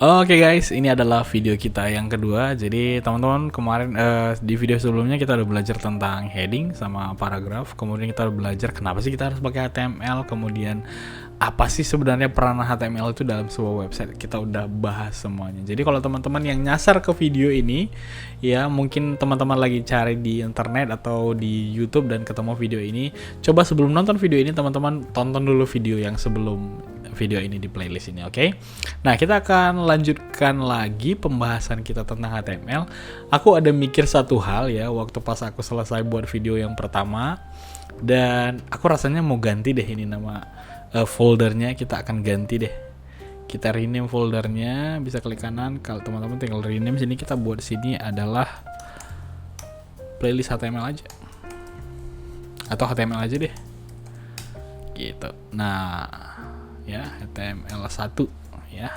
Oke guys, ini adalah video kita yang kedua. Jadi teman-teman kemarin di video sebelumnya kita udah belajar tentang heading sama paragraf. Kemudian kita udah belajar kenapa sih kita harus pakai HTML. Kemudian apa sih sebenarnya peranan HTML itu dalam sebuah website. Kita udah bahas semuanya. Jadi kalau teman-teman yang nyasar ke video ini, ya mungkin teman-teman lagi cari di internet atau di YouTube dan ketemu video ini, coba sebelum nonton video ini teman-teman tonton dulu video yang sebelum video ini di playlist ini, oke? Nah, kita akan lanjutkan lagi pembahasan kita tentang HTML. Aku ada mikir satu hal ya, waktu pas aku selesai buat video yang pertama, dan aku rasanya mau ganti deh ini nama foldernya, kita akan ganti deh. Kita rename foldernya, bisa klik kanan, kalau teman-teman tinggal rename sini, kita buat sini adalah playlist HTML aja. Atau HTML aja deh. Gitu. Nah, ya HTML1 ya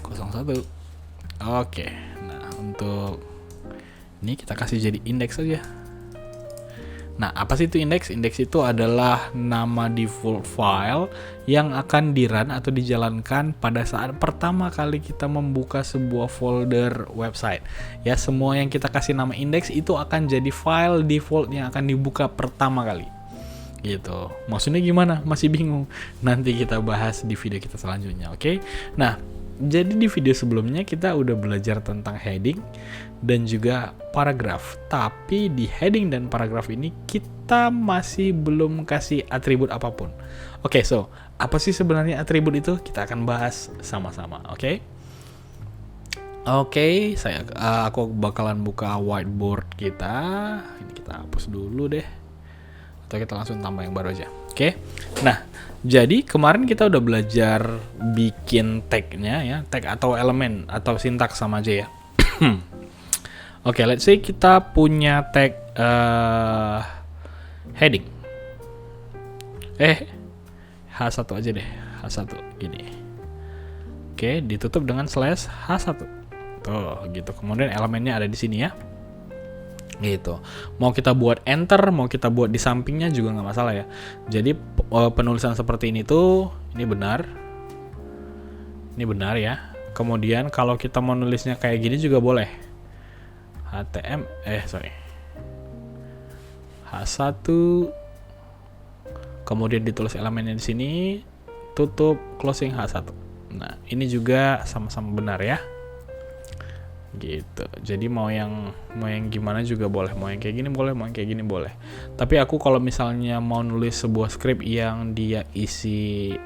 01. Oke, nah untuk ini kita kasih jadi indeks saja. Nah, apa sih itu indeks? Indeks itu adalah nama default file yang akan di-run atau dijalankan pada saat pertama kali kita membuka sebuah folder website. Ya, semua yang kita kasih nama indeks itu akan jadi file default yang akan dibuka pertama kali. Gitu. Maksudnya gimana? Masih bingung? Nanti kita bahas di video kita selanjutnya, oke? Nah, jadi di video sebelumnya kita udah belajar tentang heading dan juga paragraf. Tapi di heading dan paragraf ini kita masih belum kasih atribut apapun. Oke, so apa sih sebenarnya atribut itu? Kita akan bahas sama-sama, oke? Oke, aku bakalan buka whiteboard kita. Ini kita hapus dulu deh. Atau kita langsung tambah yang baru aja. Oke. Nah, jadi kemarin kita udah belajar bikin tag-nya ya, tag atau elemen atau sintaks sama aja ya. Oke, let's say kita punya tag heading. H1 aja deh, H1 gini. Oke, ditutup dengan slash H1. Tuh, gitu. Kemudian elemennya ada di sini ya. Gitu. Mau kita buat enter, mau kita buat di sampingnya juga nggak masalah ya. Jadi penulisan seperti ini tuh ini benar ya. Kemudian kalau kita mau nulisnya kayak gini juga boleh. H1, kemudian ditulis elemennya di sini, tutup closing H1. Nah, ini juga sama-sama benar ya. Gitu. Jadi mau yang gimana juga boleh, mau yang kayak gini boleh, mau yang kayak gini boleh. Tapi aku kalau misalnya mau nulis sebuah script yang dia isi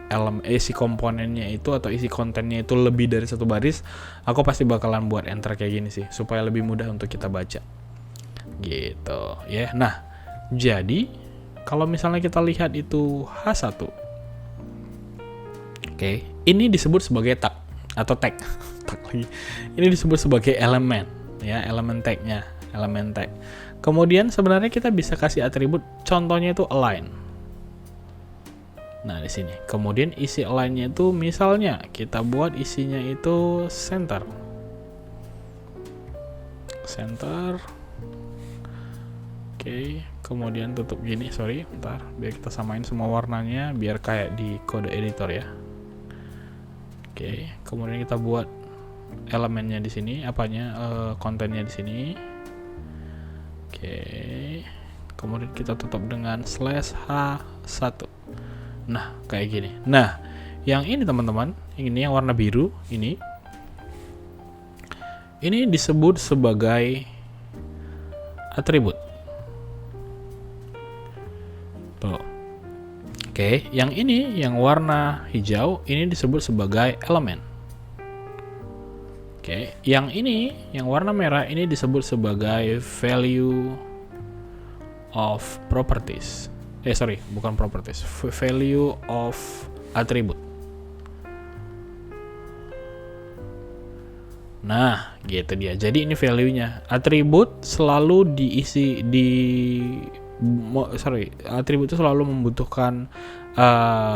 komponennya itu atau isi kontennya itu lebih dari satu baris, aku pasti bakalan buat enter kayak gini sih supaya lebih mudah untuk kita baca. Gitu ya. Nah, jadi kalau misalnya kita lihat itu H1. Oke, ini disebut sebagai tag atau tag. Ini disebut sebagai elemen ya, elemen tag-nya, elemen tag. Kemudian sebenarnya kita bisa kasih atribut, contohnya itu align. Nah, di sini. Kemudian isi align-nya itu misalnya kita buat isinya itu center. Oke, kemudian tutup gini, bentar, biar kita samain semua warnanya biar kayak di kode editor ya. Oke, kemudian kita buat elemennya di sini, kontennya di sini. Oke. Kemudian kita tutup dengan slash H1. Nah, kayak gini. Nah, yang ini teman-teman, ini yang warna biru ini disebut sebagai atribut. Tuh. Oke, yang ini yang warna hijau ini disebut sebagai elemen. Oke, yang ini, yang warna merah ini disebut sebagai value of properties. Bukan properties, value of attribute. Nah, gitu dia. Jadi ini value-nya. Atribut selalu atribut itu selalu membutuhkan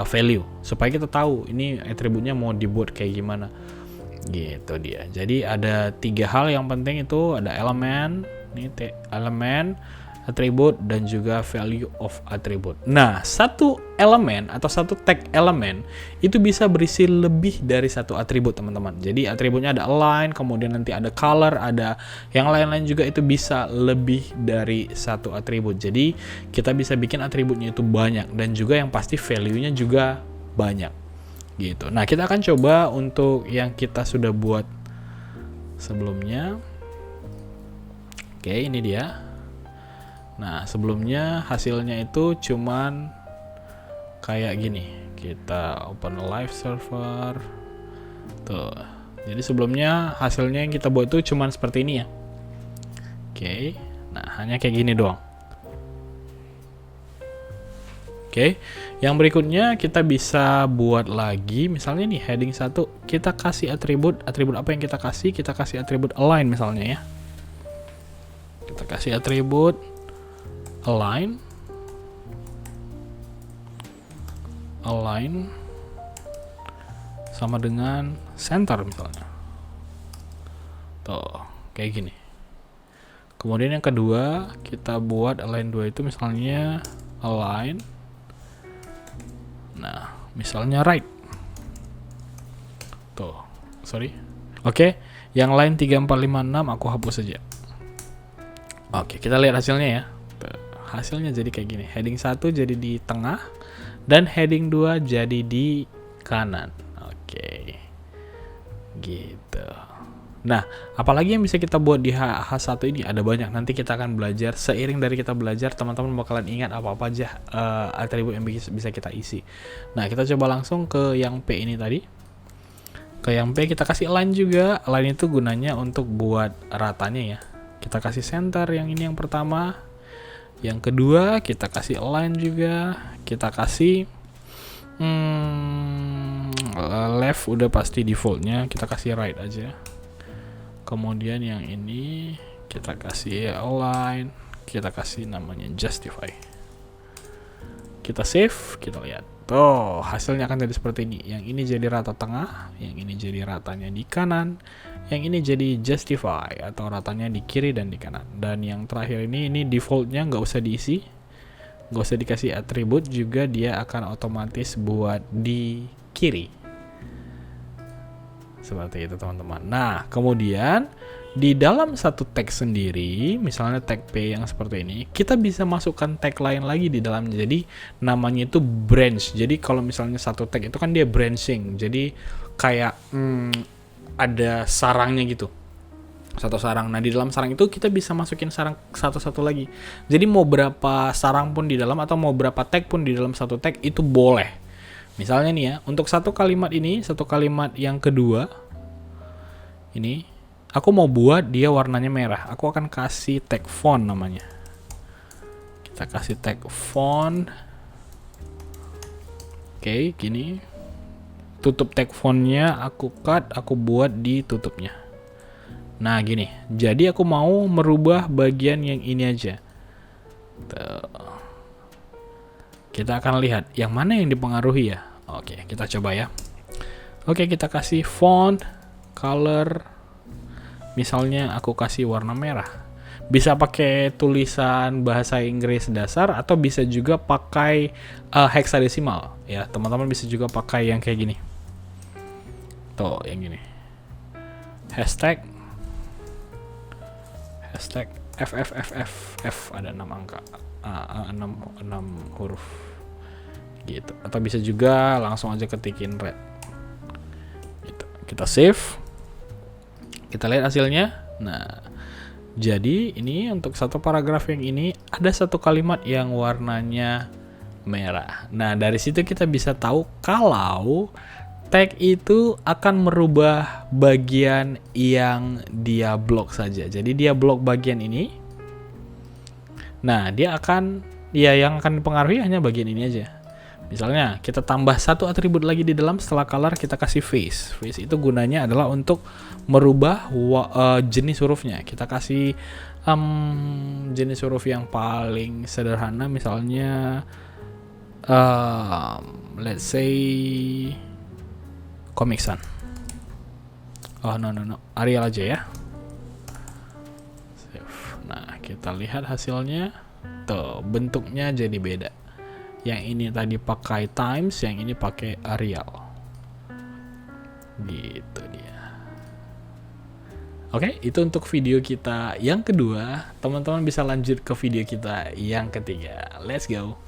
value supaya kita tahu ini atributnya mau dibuat kayak gimana. Gitu dia. Jadi ada 3 hal yang penting itu, ada elemen, attribute, dan juga value of attribute. Nah, satu elemen atau satu tag elemen itu bisa berisi lebih dari satu atribut, teman-teman. Jadi atributnya ada align, kemudian nanti ada color, ada yang lain-lain juga, itu bisa lebih dari satu atribut. Jadi kita bisa bikin atributnya itu banyak, dan juga yang pasti value-nya juga banyak gitu. Nah, kita akan coba untuk yang kita sudah buat sebelumnya. Oke, ini dia. Nah, sebelumnya hasilnya itu cuman kayak gini. Kita open live server. Tuh. Jadi sebelumnya hasilnya yang kita buat itu cuman seperti ini ya. Oke. Nah, hanya kayak gini doang. Oke. Yang berikutnya kita bisa buat lagi, misalnya nih heading 1, kita kasih atribut apa yang kita kasih? Kita kasih atribut align misalnya ya. Kita kasih atribut align sama dengan center misalnya. Tuh, kayak gini. Kemudian yang kedua, kita buat align 2 itu misalnya align. Nah, misalnya right. Tuh, sorry. Oke, yang lain 3, 4, 5, 6 aku hapus saja. Oke, kita lihat hasilnya ya. Hasilnya jadi kayak gini. Heading 1 jadi di tengah dan heading 2 jadi di kanan. Oke. Gitu. Nah, apalagi yang bisa kita buat di H1 ini? Ada banyak. Nanti kita akan belajar. Seiring dari kita belajar, teman-teman bakalan ingat apa-apa aja atribut yang bisa kita isi. Nah, kita coba langsung ke yang P ini tadi. Ke yang P kita kasih align juga. Align itu gunanya untuk buat ratanya ya. Kita kasih center yang ini yang pertama. Yang kedua kita kasih align juga. Kita kasih left udah pasti defaultnya. Kita kasih right aja. Kemudian yang ini kita kasih align, kita kasih namanya justify. Kita save, kita lihat. Tuh, hasilnya akan jadi seperti ini. Yang ini jadi rata tengah, yang ini jadi ratanya di kanan, yang ini jadi justify atau ratanya di kiri dan di kanan. Dan yang terakhir ini defaultnya nggak usah diisi, nggak usah dikasih atribut juga, dia akan otomatis buat di kiri. Seperti itu teman-teman. Nah, kemudian di dalam satu tag sendiri, misalnya tag P yang seperti ini, kita bisa masukkan tag lain lagi di dalamnya. Jadi namanya itu branch. Jadi kalau misalnya satu tag itu kan dia branching. Jadi kayak ada sarangnya gitu. Satu sarang. Nah, di dalam sarang itu kita bisa masukin sarang satu-satu lagi. Jadi mau berapa sarang pun di dalam atau mau berapa tag pun di dalam satu tag itu boleh. Misalnya nih ya, untuk satu kalimat ini, satu kalimat yang kedua, ini, aku mau buat dia warnanya merah. Aku akan kasih tag font namanya. Kita kasih tag font. Oke, gini. Tutup tag fontnya, aku cut, aku buat di tutupnya. Nah, gini. Jadi aku mau merubah bagian yang ini aja. Tuh. Kita akan lihat yang mana yang dipengaruhi ya. Oke, kita coba ya. Oke, kita kasih font, color. Misalnya aku kasih warna merah. Bisa pakai tulisan bahasa Inggris dasar atau bisa juga pakai hexadesimal ya. Teman-teman bisa juga pakai yang kayak gini. Tuh, yang gini. Hashtag FFFFF ada 6 angka. 6 huruf gitu, atau bisa juga langsung aja ketikin red gitu. Kita save, kita lihat hasilnya. Nah, jadi ini untuk satu paragraf yang ini ada satu kalimat yang warnanya merah. Nah, dari situ kita bisa tahu kalau tag itu akan merubah bagian yang dia blok saja. Jadi dia blok bagian ini. Nah, dia akan, ya yang akan dipengaruhi hanya bagian ini aja. Misalnya, kita tambah satu atribut lagi di dalam, setelah color kita kasih face. Face itu gunanya adalah untuk merubah jenis hurufnya. Kita kasih jenis huruf yang paling sederhana, misalnya let's say Comic Sans. Oh no, Arial aja ya. Nah, kita lihat hasilnya. Tuh, bentuknya jadi beda. Yang ini tadi pakai Times, yang ini pakai Arial. Gitu dia. Oke, itu untuk video kita yang kedua. Teman-teman bisa lanjut ke video kita yang ketiga. Let's go.